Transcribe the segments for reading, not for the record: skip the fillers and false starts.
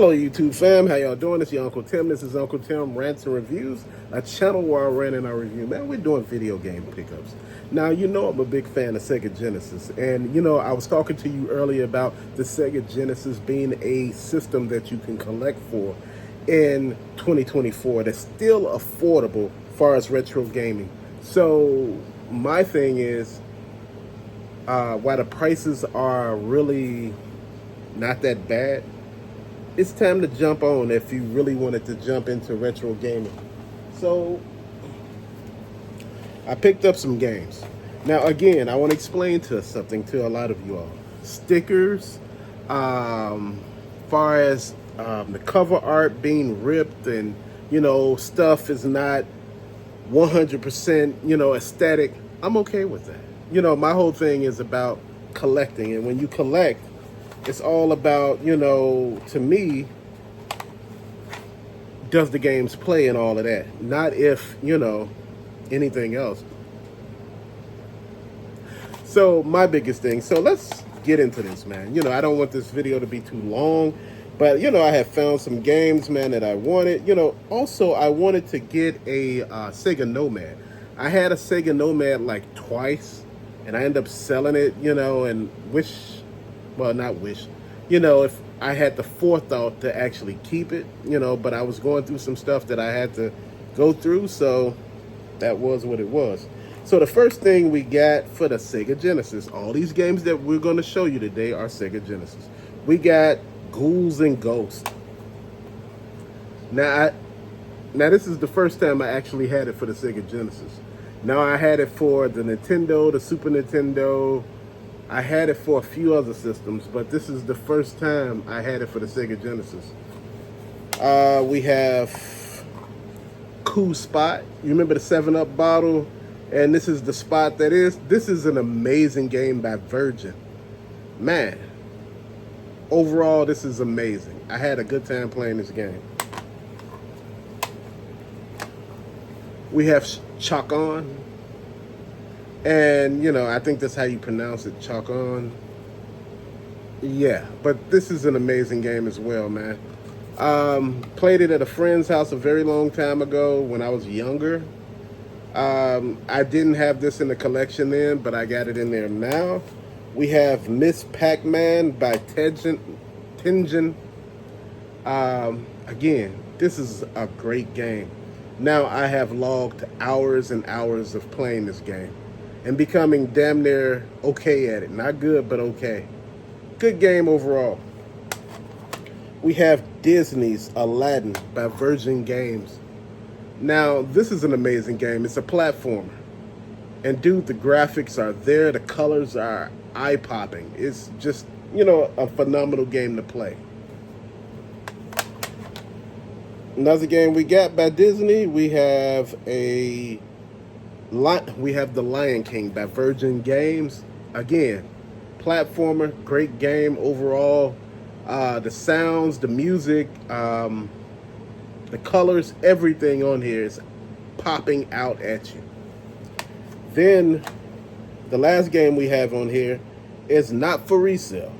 Hello YouTube fam, how y'all doing? It's your Uncle Tim. This is Uncle Tim Rants and Reviews, a channel where I rant and I review. Man, we're doing video game pickups. Now, you know I'm a big fan of Sega Genesis. And, you know, I was talking to you earlier about the Sega Genesis being a system that you can collect for in 2024 that's still affordable as far as retro gaming. So, my thing is, while the prices are really not that bad, it's time to jump on if you really wanted to jump into retro gaming. So I picked up some games. Now again, I want to explain something to a lot of you all. Stickers, far as the cover art being ripped and, you know, stuff is not 100%, you know, aesthetic. I'm okay with that. You know, my whole thing is about collecting, and when you collect, it's all about, you know, to me, does the games play and all of that. Not if, you know, anything else. So my biggest thing, so let's get into this, man. You know, I don't want this video to be too long, but, you know, I have found some games, man, that I wanted. You know, also I wanted to get a Sega Nomad. I had a Sega Nomad like twice, and I ended up selling it, you know, and not wish, you know, if I had the forethought to actually keep it, you know, but I was going through some stuff that I had to go through, so that was what it was. So the first thing we got for the Sega Genesis, all these games that we're going to show you today are Sega Genesis. We got Ghouls and Ghosts. Now this is the first time I actually had it for the Sega Genesis. Now I had it for the Nintendo, the Super Nintendo. I had it for a few other systems, but this is the first time I had it for the Sega Genesis. We have Cool Spot. You remember the 7-Up bottle? And this is the spot that is. This is an amazing game by Virgin. Man, overall, this is amazing. I had a good time playing this game. We have Chalk On. And, you know, I think that's how you pronounce it, Chalk On. Yeah, but this is an amazing game as well, man. Played it at a friend's house a very long time ago when I was younger. I didn't have this in the collection then, but I got it in there now. We have Miss Pac-Man by Tengen. Again, this is a great game. Now I have logged hours and hours of playing this game and becoming damn near okay at it. Not good, but okay. Good game overall. We have Disney's Aladdin by Virgin Games. Now, this is an amazing game. It's a platformer. And dude, the graphics are there. The colors are eye-popping. It's just, you know, a phenomenal game to play. Another game we got by Disney, we have The Lion King by Virgin Games. Again, platformer, great game overall. The sounds, the music, the colors, everything on here is popping out at you. Then, the last game we have on here is not for resale.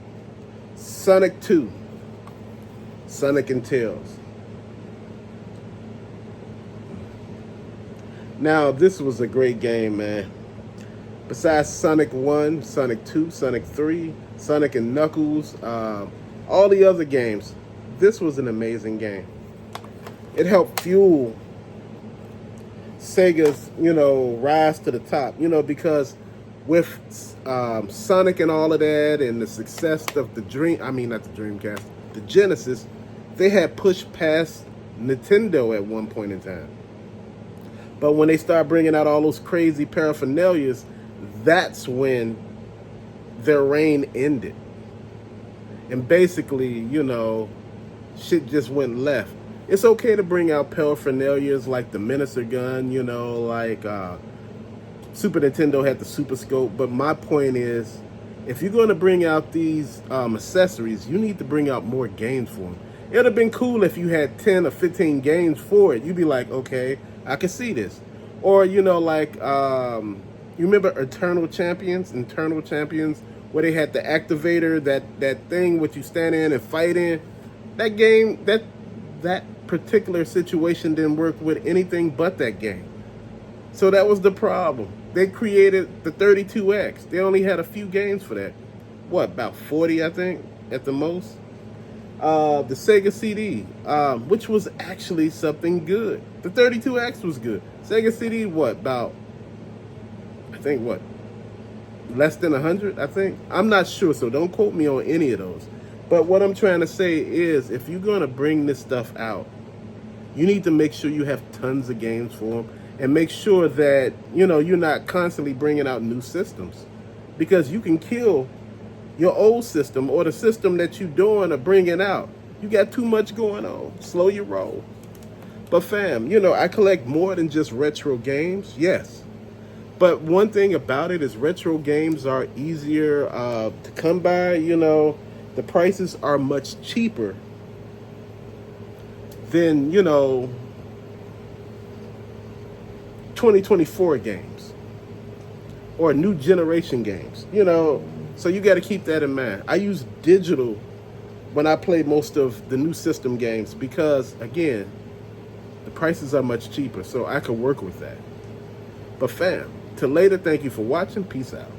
Sonic 2. Sonic and Tails. Now, this was a great game, man. Besides Sonic 1, Sonic 2, Sonic 3, Sonic and Knuckles, all the other games, this was an amazing game. It helped fuel Sega's, you know, rise to the top, you know, because with Sonic and all of that and the success of the the Genesis, they had pushed past Nintendo at one point in time. But when they start bringing out all those crazy paraphernalias, that's when their reign ended. And basically, you know, shit just went left. It's okay to bring out paraphernalias like the Minister gun, you know, like Super Nintendo had the Super Scope. But my point is, if you're going to bring out these accessories, you need to bring out more games for them. It would have been cool if you had 10 or 15 games for it. You'd be like, okay, I can see this. Or, you know, like, you remember Eternal Champions, where they had the activator, that thing which you stand in and fight in? That game, that particular situation didn't work with anything but that game. So that was the problem. They created the 32X. They only had a few games for that. What, about 40, I think, at the most? The Sega CD, which was actually something good. The 32X was good. Sega CD, what, about, I think, what, less than 100, I think? I'm not sure, so don't quote me on any of those. But what I'm trying to say is, if you're going to bring this stuff out, you need to make sure you have tons of games for them, and make sure that, you know, you're not constantly bringing out new systems, because you can kill your old system or the system that you're doing or bringing out. You got too much going on. Slow your roll. But fam, you know, I collect more than just retro games, yes. But one thing about it is retro games are easier to come by. You know, the prices are much cheaper than, you know, 2024 games or new generation games, you know. So you got to keep that in mind. I use digital when I play most of the new system games because, again, the prices are much cheaper, so I can work with that. But fam, till later, thank you for watching. Peace out.